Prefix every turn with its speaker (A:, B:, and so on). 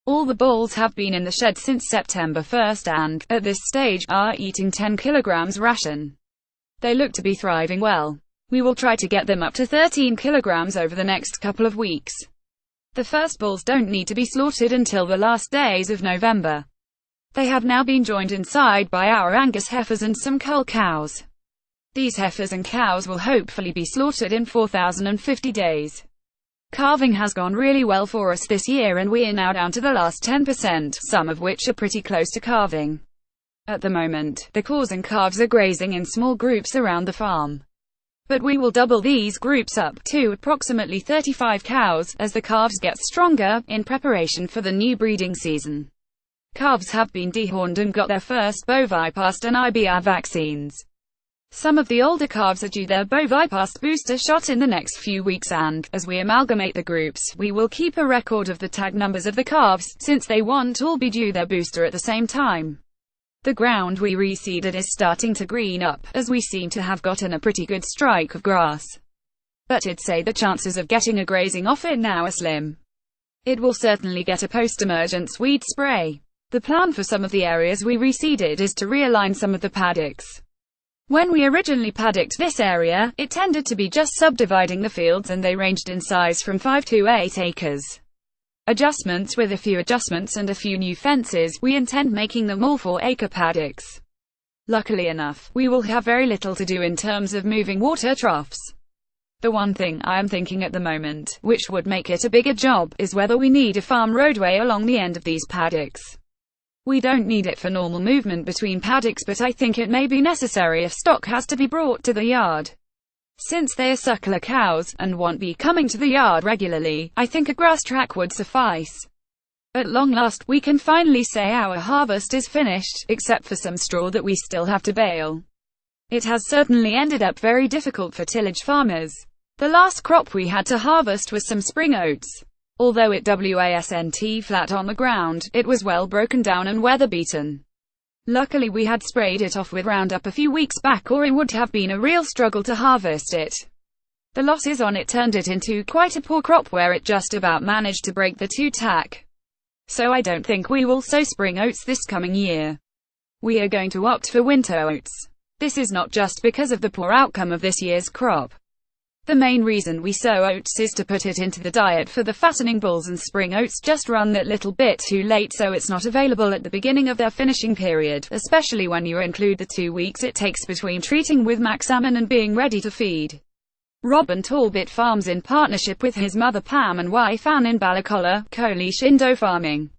A: All the bulls have been in the shed since September 1st and, at this stage, are eating 10 kilograms ration. They look to be thriving well. We will try to get them up to 13 kilograms over the next couple of weeks. The first bulls don't need to be slaughtered until the last days of November. They have now been joined inside by our Angus heifers and some cull cows. These heifers and cows will hopefully be slaughtered in 4,050 days. Calving has gone really well for us this year and we are now down to the last 10%, some of which are pretty close to calving. At the moment, the cows and calves are grazing in small groups around the farm. But we will double these groups up to approximately 35 cows, as the calves get stronger, in preparation for the new breeding season. Calves have been dehorned and got their first bovipast and IBR vaccines. Some of the older calves are due their bovipast booster shot in the next few weeks and, as we amalgamate the groups, we will keep a record of the tag numbers of the calves, since they won't all be due their booster at the same time. The ground we reseeded is starting to green up, as we seem to have gotten a pretty good strike of grass. But I'd say the chances of getting a grazing off it now are slim. It will certainly get a post-emergence weed spray. The plan for some of the areas we reseeded is to realign some of the paddocks. When we originally paddocked this area, it tended to be just subdividing the fields and they ranged in size from 5 to 8 acres. Adjustments with a few adjustments and a few new fences, we intend making them all 4-acre paddocks. Luckily enough, we will have very little to do in terms of moving water troughs. The one thing I am thinking at the moment, which would make it a bigger job, is whether we need a farm roadway along the end of these paddocks. We don't need it for normal movement between paddocks, but I think it may be necessary if stock has to be brought to the yard. Since they are suckler cows, and won't be coming to the yard regularly, I think a grass track would suffice. At long last, we can finally say our harvest is finished, except for some straw that we still have to bale. It has certainly ended up very difficult for tillage farmers. The last crop we had to harvest was some spring oats. Although it wasn't flat on the ground, it was well broken down and weather-beaten. Luckily we had sprayed it off with Roundup a few weeks back, or it would have been a real struggle to harvest it. The losses on it turned it into quite a poor crop where it just about managed to break the 2-tack. So I don't think we will sow spring oats this coming year. We are going to opt for winter oats. This is not just because of the poor outcome of this year's crop. The main reason we sow oats is to put it into the diet for the fattening bulls, and spring oats just run that little bit too late, so it's not available at the beginning of their finishing period, especially when you include the 2 weeks it takes between treating with Mac salmon and being ready to feed. Robin Talbot farms in partnership with his mother Pam and wife Anne in Balacolla, Coalish Indo Farming.